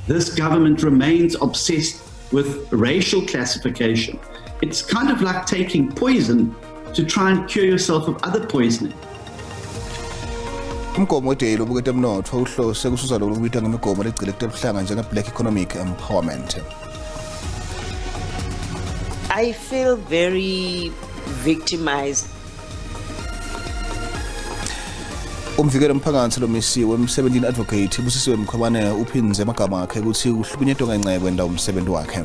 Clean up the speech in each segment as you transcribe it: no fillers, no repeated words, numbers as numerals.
This government remains obsessed with racial classification. It's kind of like taking poison to try and cure yourself of other poisoning. Umgomo wedale obukete emnotho uhlose kususa lokho kubitwa ngemigomo legcilekte ebuhlanga njenge-black economic empowerment. I feel very victimized. Umvikeli omphakathi lomisiwe umsebenzi advocate busisiwe Mkhwebane uphinze amagama akhe ukuthi uhlukunyetwa ngenxa kwenda umsebenzi wakhe.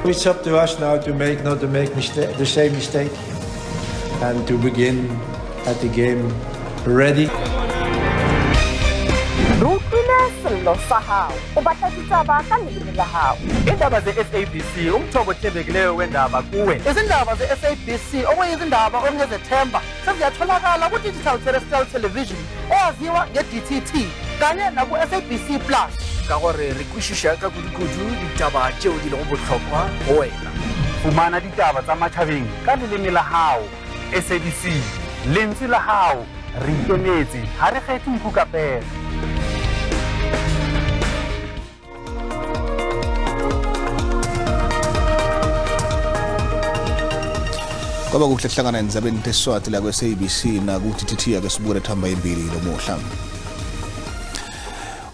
It's up to us now to make the same mistake and to begin at the game ready. Indaba ze-SABC umthombo othembekileyo wendaba kuwe. Izindaba ze-SABC okuyizindaba onezethemba seziyatholakala ku-digital terrestrial television eyaziwa nge-DTT kanye naku-SABC Plus. Ka gore re kwešiša ka kudu-kudu ditaba tšeo di lego bohlokwa go wena. Fumana ditaba tsa matšhabeng ka leleme la hao. SABC lentswe la hao re ikemetse ha re kgethe nkuka fela. Kwaba kuhle hlangana ndzabeni tesiSwati la kwe-SABC na ku-DTT ake sibuke lethamba yembili lomuhla.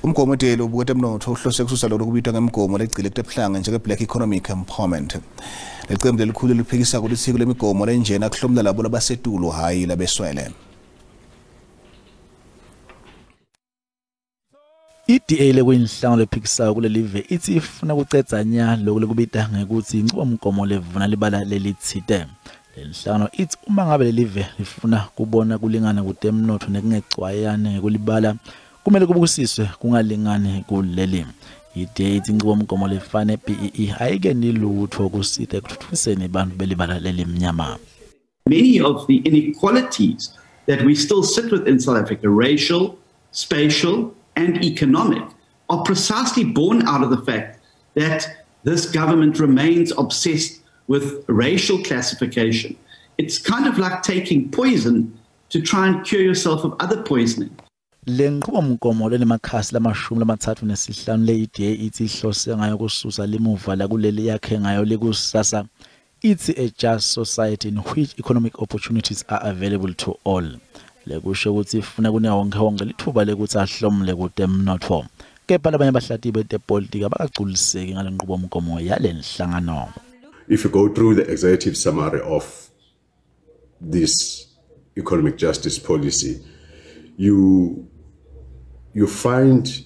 Umgomo wedale obukete emnotho uhlose kususa lokho kubitwa ngemigomo legcilekte ebuhlanga njenge-black economic empowerment. Lecembu lelikhulu liphikisa kulithiko lemigomo lenjena kuhlomula labo labasetulo hayi labeswele. IDA lekuyinhlangano lephikisayo kulelive ithi ifuna kucedza nya lokho lekubita ngekuthi inqubomgomo levuna libala lelithite. Lenhlangano ithi uma ngabe lelive lifuna kubona kulingana kutemnotho nekungecwayane ngekulibala kumele kubukisiswe kungalingani kuleli. IDA ithi inqubomgomo lefane PEE ayike nilutho kusita ekuthuthukiseni abantu belibala lelimnyama. Many of the inequalities that we still sit with in South Africa, racial, spatial, and economic, are precisely born out of the fact that this government remains obsessed with racial classification. It's kind of like taking poison to try and cure yourself of other poisoning. Lenqubomgomo lenemakhasi lamashumi lamathathu nesihlanu le-IDA ithi ihlose ngayo kususa limuva la kuleli yakhe ngayo lekusasa. It's a just society in which economic opportunities are available to all. Lekusho ukuthi ifuna kunewonke lithuba lekuthi ahlomule kutemnotho. Kepha labanye abahlati betepolitiki abakagculiseki ngale nqubomgomo yale nhlangano. If you go through the executive summary of this economic justice policy, you find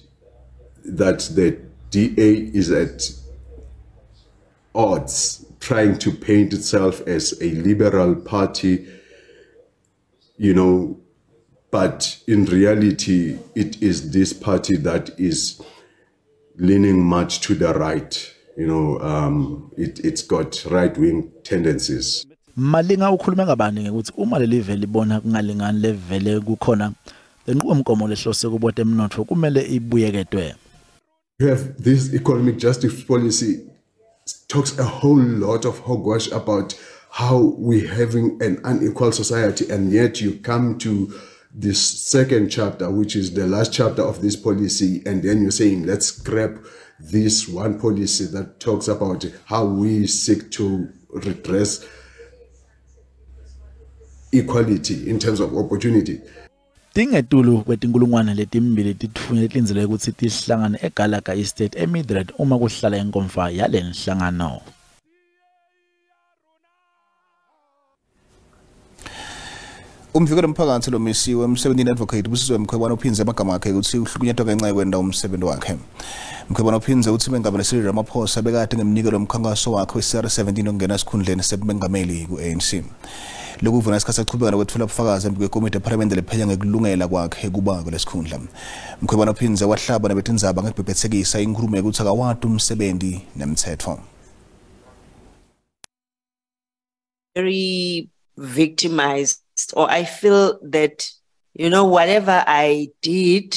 that the DA is at odds, trying to paint itself as a liberal party, but in reality, it is this party that is leaning much to the right. It's got right-wing tendencies. Malinga ukhuluma ngabani ngekuthi uma lelive libona kungalingani levele kukhona lenqubomgomo lehlose kubota emnotho kumele ibuyeketwe. You have this economic justice policy talks a whole lot of hogwash about how we're having an unequal society, and yet you come to this second chapter, which is the last chapter of this policy, and then you're saying, let's scrap this one policy that talks about how we seek to redress equality in terms of opportunity. Tingetulu kwetinkulungwane letimbili titfunywe tinzelwe ukuthi tihlangane eGalaga Estate eMidrand uma kuhlala inkomfa yale nhlangano. Umvikeli omphakathi lomisiwe umsebenzi advocate busisiwe Mkhwebane uphinze amagama akhe ukuthi uhlukunyetwa ngenxa kwenda umsebenzi wakhe. Mkhwebane uphinze uthi umengameli Cyril Ramaphosa bekade ngemnikelo omkhankaso wakhe we-CR17 ongena esikhundleni sebumengameli ku-ANC. Lokuvuna isikhathi sachubeka nokwethula ubufakazi embi kwekomiti ePhalamende lephenya ngekulungela kwakhe kuba kulesikhundla. Mkhwebane uphinze wahlaba nabeTindzaba ngekubhebhethekisa inkulumo yokuthi akawadi umsebenzi nemthetho. Very victimized, or I feel that, whatever I did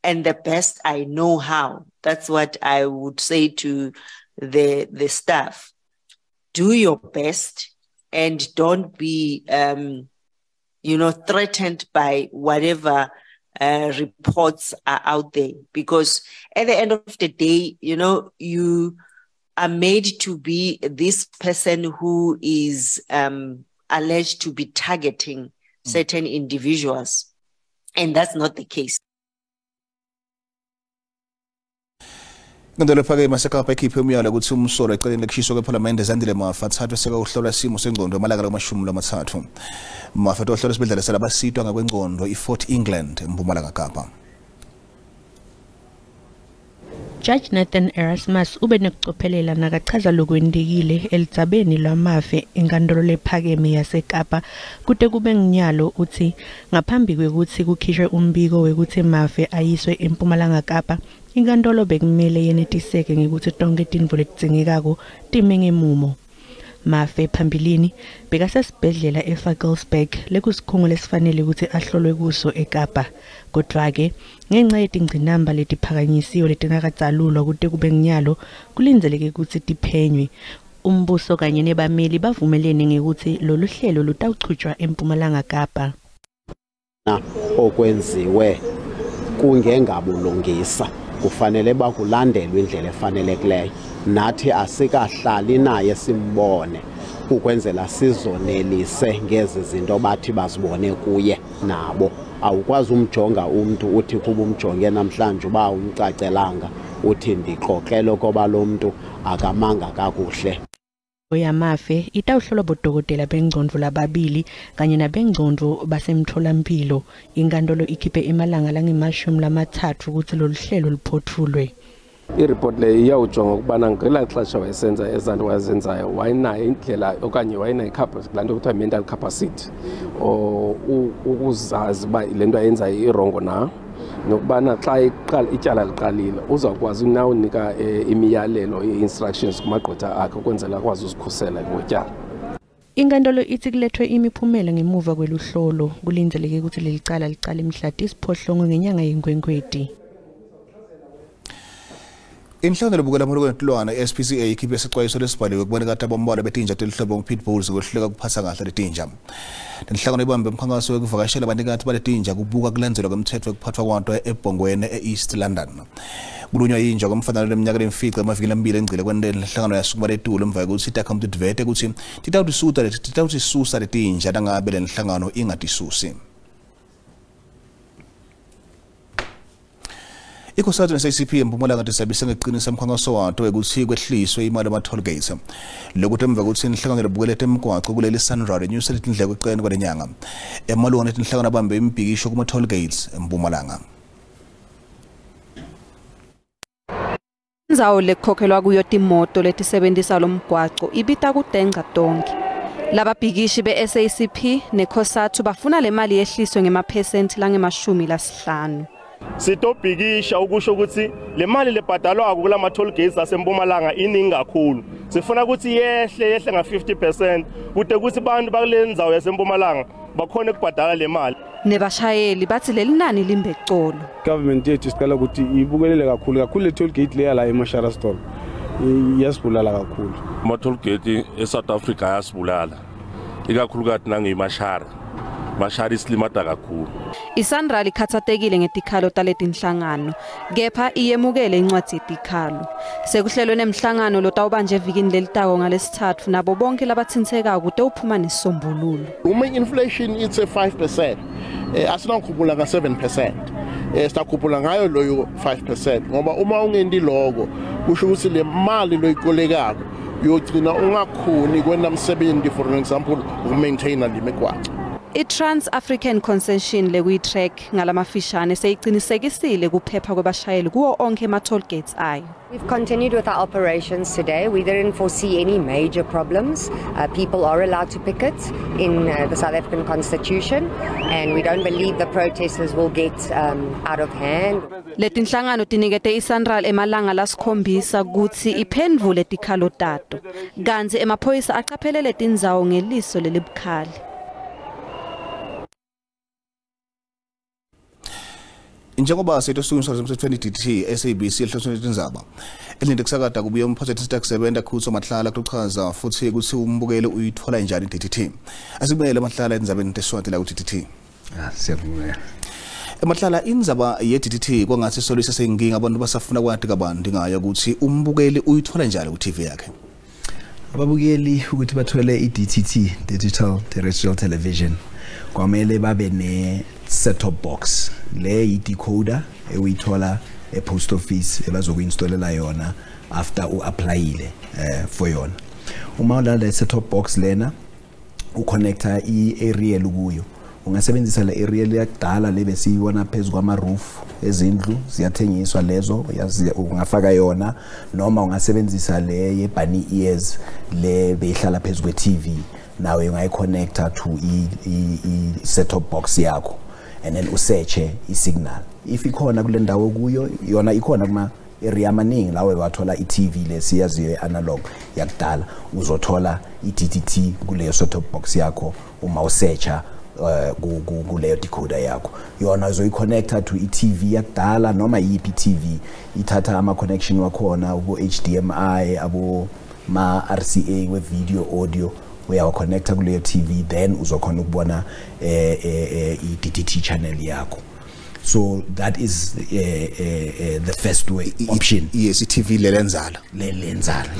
and the best I know how, that's what I would say to the staff. Do your best and don't be, threatened by whatever reports are out there, because at the end of the day, you are made to be this person who is alleged to be targeting certain individuals, and that's not the case. Ngandole phake masekapa ekhiphe umyalo ukuthi umsoro eceleni lekushiswa kweParliament ezandile Mafa athathwe seka uhlola isimo sengqondo amalanga la-13 Mafa ohlola isibedlela salabasitwa ngakwengqondo iFort England eMpumalanga Kapa. Judge Nathan Erasmus ube nokucophelela nakachaza lokwendekile elidzabeni lwamafe enkantolo lephakeme yaseKapa kude kube nginyalo uthi ngaphambi kwekuthi kukhishwe umbiko wekuthi mafe ayiswe eMpumalanga Kapa inkantolo bekumele yenetiseke ngekuthi tonke tintfo letidzingekako time ngemumo. Mafe phambilini bekasesibhedlela eFakelsberg lekusikhungo lesifanele ukuthi ahlolwe kuso eKapa. Kodwa-ke ngenxa yetingcinamba letiphakanyisiwe letingakadzalulwa kude kube nginyalo kulindeleke ukuthi tiphenywe. Umbuso kanye nebameli bavumelene ngekuthi lolu hlelo lutawuchutshwa eMpumalanga Kapa. Okwenziwe kungengabulungisa kufanele bakulandelwe indlela efanelekileyo. Nathi asikahlali naye simbone ukwenzela sizonelise ngezi zinto bathi bazibone kuye nabo. Awukwazi umjonga umuntu uthi kuba umjonge namhlanje uba umcacelanga uthi ndixoxele koba lo muntu akamanga kakuhle. Oyamafe itawuhlolwa bodokotela bengqondo lababili kanye nabengqondo basemtholampilo. Inkantolo ikhiphe emalanga lange-13 ukuthi lolu hlelo luphothulwe. I-report le iyawujonga ukubana ngela xesha wayesenza ezanto wayezenzayo wayinayo indlela okanye wayinayo lanto kuthiwa mental capacity ukuzazi uba le nto ayenzayo irongo na, nokubana xa ityala liqalile uzawukwazi nawunika imiyalelo i-instructions kumagqwetha akhe ukwenzela akwazi uzikhusela ngotyala. Inkantolo ithi kulethwe imiphumela ngemuva kweluhlolo kulindeleke ukuthi leli cala liqale mhla 9 ngenyanga yeNkwenkweti. Inhlangano lebukela amulukwentilwana SPCA ikhiphe isixwayiso lesibhaliwe kuboneka abantu abambalwa betinja telihlobo ngopitbulls ukuhleka kuphatha kahle letinja. Lenhlangano ibambe umkhankaso wokuvakashela abanikazi baletinja kubuka kulandzelwa kwemthetho wokuphathwa kwanto eBhongweni eEast London. Kulunywa yinja komfana leminyaka lemfica amaviki lamabili engcile kwendele lenhlangano yasukuma letulu emva kokuthi itakhamuti tivete ukuthi titawutisusa letinja nangabe le nhlangano ingatisusi. Ikhosazwe SABC eMpumalanga tisabise ngeqinisa umkhankaso wato ukuthi kwehliswe imali ama-toll gates. Lokuthi emva kokuthi inhlangano lebukele temgwaqo kuleli Sunrise renews letindleko eqeni kwalenyanga. Emalunga netinhlangano abambe impikisho kuma-toll gates eMpumalanga. Indzawo lekhokhelwa kuyo timoto letisebenzisa lo mgwaqo ibita kudenga tonke. Lababhikishi be-SABC nekhosathu bafuna le mali yehliswe ngemaphesenti lange-50. Sitobhikisha ukusho ukuthi le mali lebhadalwako kulama toll gates aseMpumalanga iningi kakhulu. Sifuna ukuthi yehle nga 50% kude ukuthi abantu bakule ndzawo yaseMpumalanga bakhona ukubhadala le mali. Nebashayeli bathi leli nani limbecolo. Government yethu sicela ukuthi ibukelele kakhulu le toll gate leya la eMashara Store. Yasibulala kakhulu. Ama toll gate eSouth Africa yasibulala. Ikakhulukazi nangeMashara. Mashara islimata kakhulu. ISandra likhathatekile ngetikhalo taletinhlangano, kepha iyemukele incwadi yetikhalo. Sekuhlelwe nemhlangano lotawubanje evikini lelitako ngalesithathu nabo bonke labathintheka kude uphuma nesisombululo. Uma inflation it's a 5%, asinakhuphula nga 7%. Sitakhuphula ngayo loyo 5% ngoba uma ungendi logo kusho ukuthi le mali loyikolekako uyogcina ungakhoni kwenda umsebenzi, for example ukumaintain limigwaqo. I-Trans-African Concession lekuyi-track ngalamafishane seyiqinisekisile kuphepha kwabashayeli kuwo onke ama-toll gates ayo. We've continued with our operations today. We didn't foresee any major problems. People are allowed to picket in the South African Constitution, and we don't believe the protesters will get out of hand. Letinhlangano tinikete iSandral emalanga lasikhombisa ukuthi iphendvule tikhalo tato. Kanzi emaphoyisa aqaphelele tindzawo ngeliso lelibukhali. Njengoba sethusunyiswa semthethweni DT SABC ehlosweni Tindzaba elinde kusakada kubuye umphathi takusebenta khutso mahlala kuchaza futhi ukuthi umbukele uyithola njani DT asibuyele mahlala endzabeni tesiSwati la ku DT. Siyabonga. Emahlala indzaba ye-DTT kwangathi solisa senginga abantu basafuna kwathi kabantu ngayo ukuthi umbukeli uyithola njalo ku TV yakhe. Ababukeli ukuthi bathole i-DTT, digital terrestrial television, kwamele babe ne set-top box le i-decoder uyithola e-post office ebazokuinstollela yona after u-applyile for yona. Uma ulale set-top box lena uconnecta i-aerial kuyo, ungasebenzisa le aerial yakudala lebe siyibona phezulu kwama roof ezindlu ziyathengiswa lezo ungafaka yona, noma ungasebenzisa le ye-bunny ears le beyihlala phezulu kwe-TV, nawe ungayiconnecta to i-set-top box yakho and then usearche i-signal. If ikhona kule ndawo kuyo yona ikhona kuma area amaningi lawe wathola i-TV lesiyaziyo analog yakudala, uzothola i-DTT kuleyo set-top box yakho uma usearcha kuleyo decoder yakho. Yona uzoyiconnecta to i-TV yakudala noma yipi TV, ithatha ama-connection wakhona ku-HDMI abo ma-RCA we-video audio uyawaconnecta kuleyo TV, then uzokhona ukubona i-DTT channel yakho. So that is the first way option. Yes, i-TV lelenzala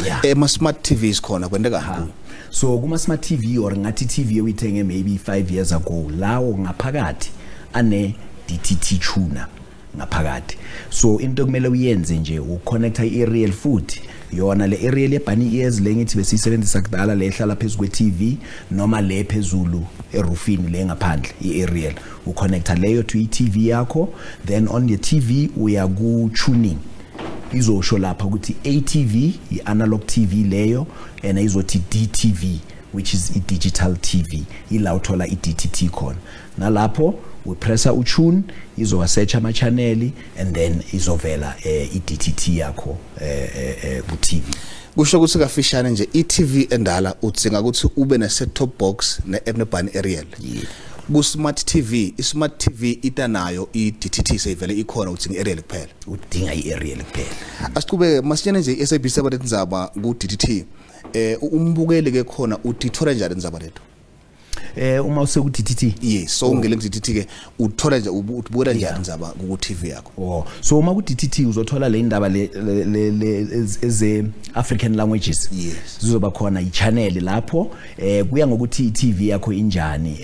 yeah. Ema-smart TVs khona kwendeka. So kuma smart TV or ngathi TV uyithenge maybe 5 years ago, lawo ngaphakathi ane DTT tuner ngaphakathi. So into kumele uyenze nje uconnecta i-aerial futhi, yona le aerial ye-bunny ears le ngithi besiyisebenzisa kudala le ehlala phezulu kwe-TV noma le phezulu eroofini le ngaphandle i-aerial, uconnecta leyo to i-TV yakho, then on your TV uya ku-tuning, izosho lapha ukuthi ATV i-analog TV leyo and izothi DTV which is i-digital TV, ila uthola i-DTT khona. Nalapho upressa utune, izowasearch ama-channel and then izovela i-DTT yakho ku-TV. Kusho ukuthi kafishane nje i-TV endala udzinga ukuthi ube ne set-top box ne-bunny aerial. Ku-smart TV, i-smart TV itanayo i-DTT seyivele ikhona udzinga i-aerial kuphela. Udinga i-aerial kuphela. Asicube masitshene nje i-SABC abalendzaba ku-DTT, umbukeli ke khona utithola njani indzaba lethu? Uma useku DTT, yes, so ungele ku DTT ke uthola nje ubuka njani indzaba ku TV yakho. So uma ku DTT uzothola le indaba le eze African languages. Yes, zizoba khona i-channel lapho kuya ngokuthi i-TV yakho injani.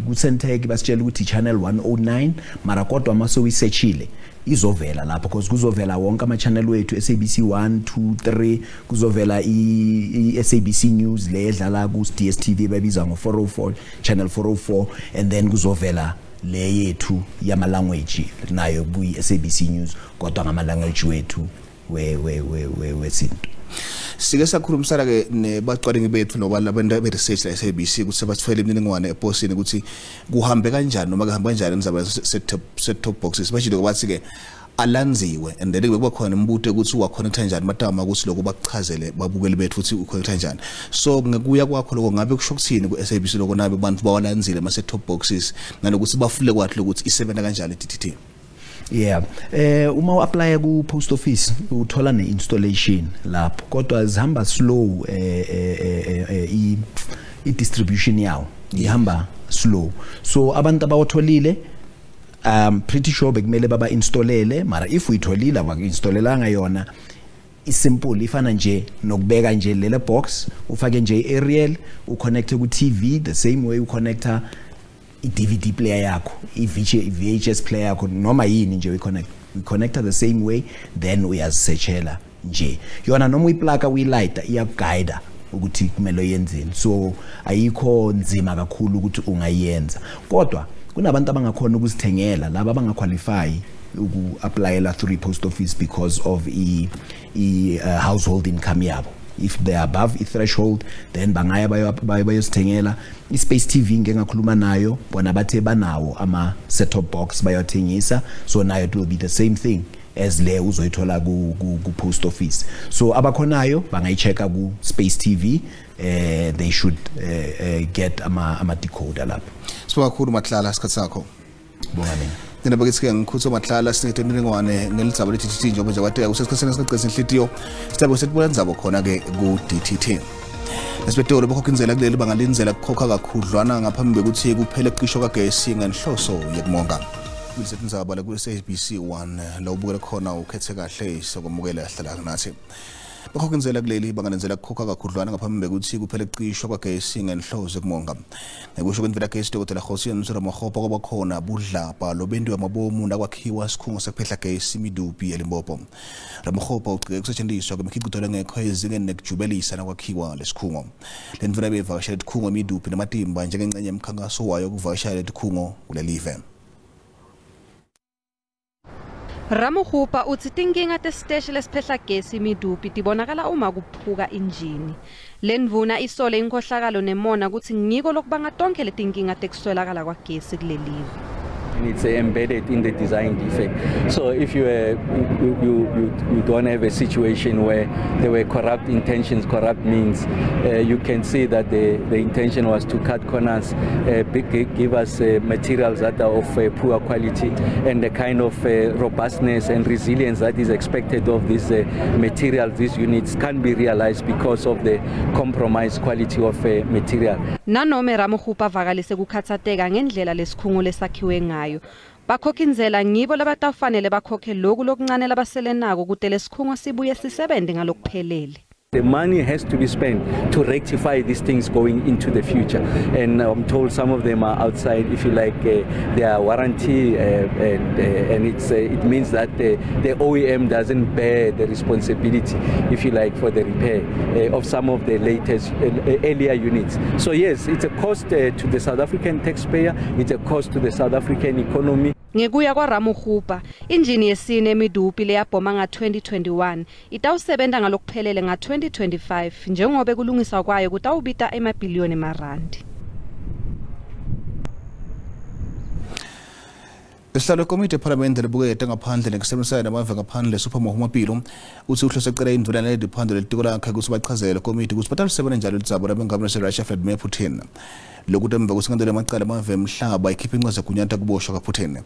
Ku Sentech basitshela ukuthi channel 109, mara kodwa mase uyisearchile izovela lapho because kuzovela wonke ama-channel wethu SABC 1, 2, 3, kuzovela i-SABC News le edlala ku-DSTV babiza ngo-404, channel 404, and then kuzovela le yethu yama-language nayo kuyi-SABC News kodwa ngama-language wethu wesintu. Sike sakhulumisana ke nebacwaningi bethu nobalabenda be-research la SABC ukuthi basifele imininingwane eposini ukuthi kuhambe kanjani noma kuhamba kanjani indzaba set-top boxes. Bashilo bathi ke alanziwe and then kuba khona imbuto ukuthi uwaconnecta njani matama ukuthi lokho bakuchazele babukeli bethu ukuthi uconnecta njani. So ngekuya kwakho lokho ngabe kusho kuthini ku-SABC lokho nabe abantu bawalanzile ama-set-top boxes nanokuthi bafule kwathi lokuthi isebenza kanjani i-DTT? Yeah, uma u-apply ku post office uthola ne-installation lapho kodwa zihamba slow, i-distribution yawo ihamba slow, so abantu abawatholile pretty sure bekumele baba installele, mara if uyitholile abaku-installelanga yona isimple, ifana nje nokubeka nje lele box ufake nje i-aerial uconnecte ku TV the same way uconnecta i-DVD player yakho, i-VHS player yakho noma yini nje we-connecta the same way, then uyazisearchela nje yona noma uyiplaka uyilayita iyakuguida ukuthi kumele yenzeni, so ayikho nzima kakhulu ukuthi ungayenza. Kodwa kunabantu abangakhona ukuzithengela laba abangaqualify uku-applyela through post office because of household income yabo. If they are above the threshold, then bangaya bayosithengela i-Space TV ngengakhuluma nayo, bona bathe banawo ama set-top box bayothengisa, so nayo it will be the same thing as le uzoyithola ku post office. So abakhonayo bangayichecka ku Space TV, they should get ama decoder lapho. So kakhulu Matlala isikhathi sakho. Bonga mina. Nina bakisike ngikhutho Matlala sinethe imininingwane ngelizaba le-DTT njengoba nje kwateka kusesikhathini esiqedisa inhlitiyo sithabe setibona indzaba khona ke ku DTT. Esibetolo bakho kinzela kuleli bangalinzela kukhokha kakhudlwana ngaphambi kokuthi kuphele cisho kagesi ngenhloso yokumonga. Kuse Tindzaba la ku SABC 1 la ubukela khona ukhethe kahle sokumukela hlala nathi. Bakhokenzela kuleli banganenzela kukhokha kakhudlwana ngaphambi ukuthi kuphele icishwa kwagesi ngenhlozo kumonga. Nekusho kwemvela gesi dokotela Khosi Nsura Mahopa kwaba khona budlapa lobendiwa mabomu nakwakhiwa isikhungo sekuphehla gesi imidupi eLimpopo. Mahopa ucike kusetshenziswa kwemikhiqizo engekho ezingeni nekujubelisa nakwakhiwa lesikhungo. Lendvuna bevakashela isikhungo imidupi namatimba njengengcenye yemkhankaso wayo kuvakashela isikhungo kulelive. Ramuhupa uthi tinkinga tesiteshi lesiphehla gesi imidupi tibonakala uma kuphuka injini. Lendvuna isole inkhohlakalo nemona ukuthi ngiko lokubanga tonke letinkinga tekuswelakala kwagesi kulelive. It's embedded in the design defect. So if you don't have a situation where there were corrupt intentions, corrupt means, you can see that the intention was to cut corners, give us materials that are of poor quality, and the kind of robustness and resilience that is expected of these materials, these units can't be realized because of the compromised quality of material. Nanome Ramuhupa vakalise kukhatsateka ngendlela lesikhungo lesakhiwe ngayo. Bakhokhinzela ngibo labatafanele bakhokhe lokhu lokuncane labasele nako ukuthi lesikhungo sibuye sisebenze ngalokuphelele. The money has to be spent to rectify these things going into the future, and I'm told some of them are outside, if you like, their warranty, and it means that the OEM doesn't bear the responsibility, if you like, for the repair of some of the latest earlier units. So yes, it's a cost to the South African taxpayer, it's a cost to the South African economy. Ngekuya kwa Ramuhupa, injini yesine emidupi leyabhoma nga-2021 itawusebenza ngalokuphelele nga-2025 njengoba kulungiswa kwayo kutawubita emabhiliyoni emarandi. Isihlalo komite parliament libukete ngaphandle nekusebenzisana namave ngaphandle supermahumapilo uthi uhlose ecela indvuna nediphandle letiko lakhe ukuthi bachazele komite ukuthi batalisebenzisa njalo litsabo labengameli Russia Vladimir Putin. Lokuthi emva kwesingandelo amacala amave emhlaba ikhipha incwazi gunyata kuboshwa kaPutin.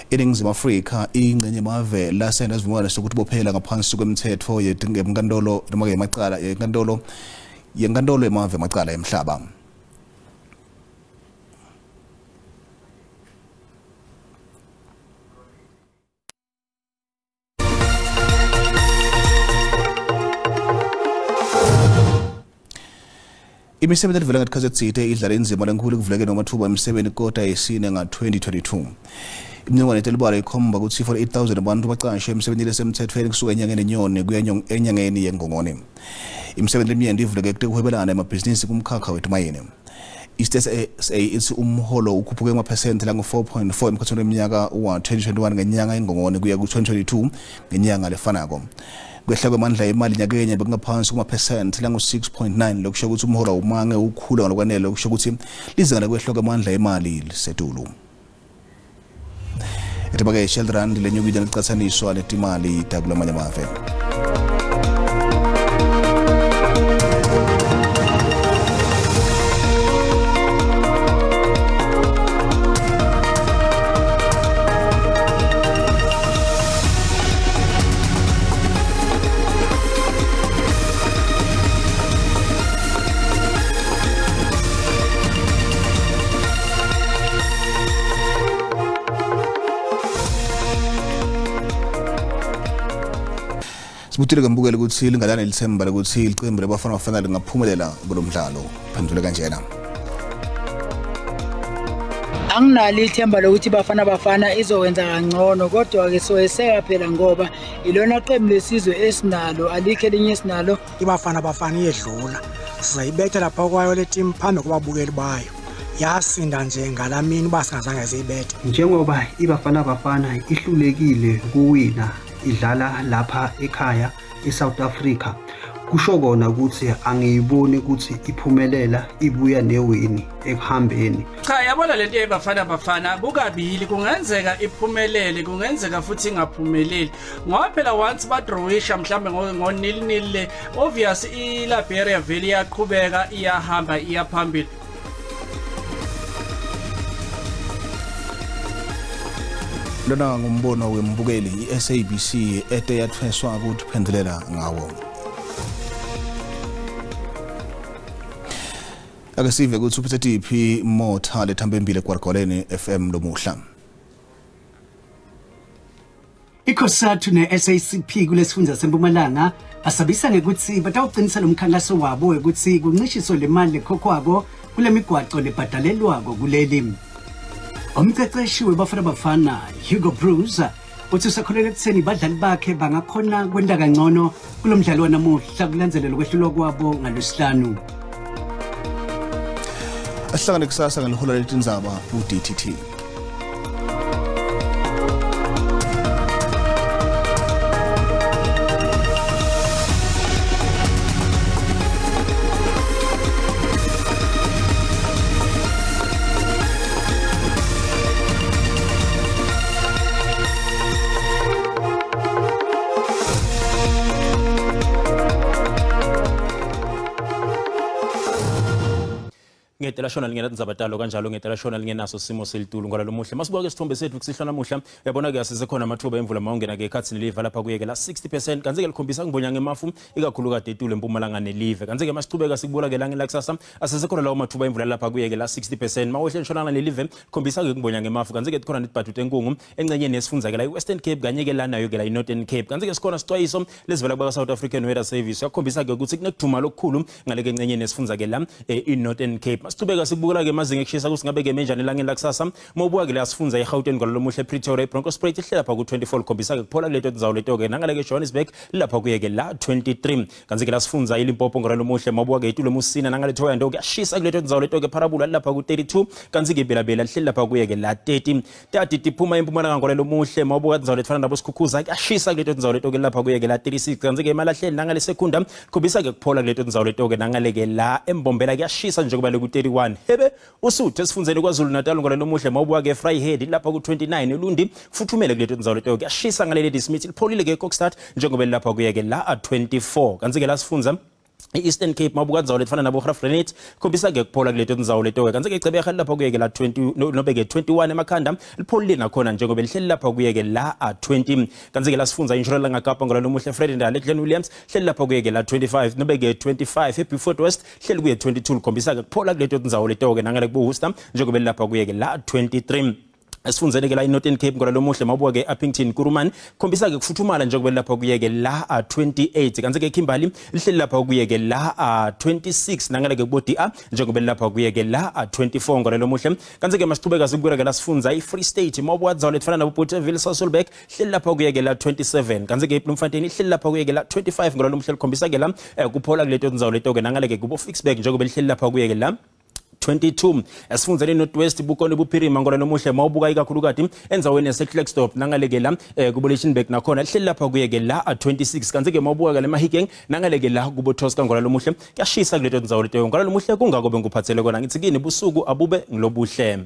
Iningizimu Afrika ingcenye amave lasenda isivumelwano sokuthi bophela ngaphansi kwemthetho yenkantolo noma yemacala yenkantolo yemave amacala emhlaba. Imisebenzi elivela ngaThikazetsite idlala inzima lenkulu kuvuleke nomathuba emisebenzi kota yesine nga-2022. Imininingwane ethelibala ikhomba ukuthi 48,000 abantu baqashwe emsebenzini lesemthethweni kusuka enyangeni enyoni kuya enyangeni yengongoni. Imisebenzi eminingi ivuleke kuhwebelana emabhizinisi kumkhakha wetumayini. ISTSA ithi umholo ukhuphuke ngamaphesenti langu-4.4 emkhathini weminyaka wa-2021 ngenyanga yengongoni kuya ku-2022 ngenyanga lefanako. Kwehla kwamandla emali nyakenye bekungaphansi kumaphesenti langu-6.9 lokusho ukuthi umholo awumange ukhula ngalokwanele lokusho ukuthi lizinga kwehla kwamandla emali lisetulu. Etibake Sheldran lenyukile licathaniswa netimali takulamanye amave. Sibutile ngambukela ukuthi lingalana lithemba ukuthi iqembu labafana bafanele ngaphumelela kulomdlalo. Phendule kanjena. Anginalo ithemba lokuthi bafana izokwenza kangcono kodwa ke soyeseka phela ngoba ilona qembu lesizwe esinalo alikho elinye esinalo ibafana iyedlula. Sizayibetha lapha kwayo le team phambi kwababukeli bayo. Yasinda nje ngalamini basingazange zibethe. Njengoba ibafana ihlulekile kuwina idlala lapha ekhaya eSouth Africa kusho kona ukuthi angiyiboni ukuthi iphumelela ibuya newini ekuhambeni. Cha yabona lento yebafana kukabili kungenzeka iphumelele kungenzeka futhi ingaphumeleli ngoba phela once badrowisha mhlambe ngo-0-0 obvious iLiberia vele iyaqhubeka iyahamba iyaphambili. Lona ngumbono wembukeli iSABC ete yathweswa ukuthi phendulela ngawo. Akasive ukuthi uphethe tiphi motha lethambembile kwaRgoleni FM lomuhla. ICOSATU ne-SACP kulesifundza seMpumalanga basabisa ngekuthi batawuqinisa lo mkhankaso wabo ukuthi kuncishiswe le mali lekhokhwako kule migwaco lebhadalelwako kuleli. Umqeqeshi weBafana Bafana Hugo Bruce uthi usakholelwa ekutheni badlali bakhe bangakhona kwenda kangcono kulo mdlalo wanamuhla kulandzelelwa kwehlulwa kwabo ngaloSihlanu. Asihlangane kusasa ngeliholo leTindzaba ku-DTT. Ngetelashona lingena Tindzaba kanjalo ngetelashona lingenaso simo selitulu ngalo muhle masibuka isithombe sethu kusihlwa namuhla yabona ke asisekhona amathuba emvula mawungena ke ekhathini live lapha kuyeke la 60% kanze ke likhombisa ngibonya ngemafu ikakhulu kade etulu eMpumalanga nelive kanze ke masichubeka sikubula ke langa lakusasa asisekhona lawo mathuba emvula lapha kuyeke la 60% mawehle nshonalanga nelive khombisa ke ngibonja ngemafu kanze ke khona nitibhathu tenkungu encenyeni yesifundza ke la iWestern Cape kanye ke lana yo ke la iNorthern Cape kanze ke sikhona sixwayiso lesivela kwa South African Weather Service yakhombisa ke ukuthi kunekuduma lokukhulu ngale ke encenyeni yesifundza ke la iNorthern Cape masithubeka sikubukela ke mazinga ekushisa ukuthi ngabe ke menjani langeni lakusasa mobuka ke la sifundza eGauteng ngalo muhle Pretoria Bronkhorstspruit ihlela pha ku24 khombisa ke kuphola kuleto tindzawo leto ke nangale ke Johannesburg lapha kuye ke la 23 kanzi ke la sifundza iLimpopo ngalo muhle mobuka ke itulo musina nangale thoya ndo kuyashisa kuleto tindzawo leto ke Parabula lapha ku32 kanzi ke Belabela ihlela lapha kuye ke la 30 tati tiphuma eMpumalanga ngalo muhle mobuka tindzawo letfana nabo Sikhukhuza kuyashisa kuleto tindzawo leto ke lapha kuye ke la 36 kanzi ke Malahleni nangale Sekunda khombisa ke kuphola kuleto tindzawo leto ke nangale ke la eMbombela kuyashisa njengoba le ku31 hebe usuthu esifundeni kwaZulu Natal ngalo muhle mawubuka ke Vryhead lapha ku29 eLundi futhumele kuleto tindzawo leto kuyashisa ngale Lady Smith lipholile ke Kokstad njengoba lapha kuye ke la 24 kanzi ke la sifundza Eastern Cape mabuka tindzawo letfana nabo Graaff-Reinet khombisa ke kuphola kuleto tindzawo leto kanzi ke Gcebeka lapha kuye ke la 20 nobe ke 21 emakhanda lipholile nakhona njengoba lihleli lapha kuye ke la 20 kanzi ke la sifundza inshorela ngakapa ngalo muhle Fred Ndala Glenn Williams hleli lapha kuye ke la 25 nobe ke 25 eBeefort West hleli kuye 22 khombisa ke kuphola kuleto tindzawo leto ke nangale kubo Worcester njengoba lapha kuye ke la 23 Esifundzeni ke la iNorthern Cape ngalo muhle mabuka ke Appington Kuruman khombisa ke kufuthumala njengoba lapha kuye ke la 28 kanzi ke Kimberley lihleli lapha kuye ke la 26 nangale ke kuboDA njengoba lapha kuye ke la 24 ngalo muhle kanzi ke masithubeka sikubura ke la sifundza iFree State mabuka tindzawo letfana nabo Bothaville Sasolburg hleli lapha kuye ke la 27 kanzi ke Bloemfontein lihleli lapha kuye ke la 25 ngalo muhle likhombisa ke la kuphola kuleto tindzawo leto ke nangale ke kubo Fixburg njengoba lihleli lapha kuye ke la 22 esifundza leNorthwest bukone buphirima ngalo muhle mawubuka ikakhulu kati enzaweni yaseKlerksdorp nangale ke la kubo Lichtenburg nakhona lihleli lapha kuye ke la 26 kanzi ke mawubuka ke la Mahikeng nangale ke la kubo Tosca ngalo muhle kuyashisa kuleto tindzawo leto ngalo muhle kungako benguphathele kona ngithi kini busuku abube ngilobuhle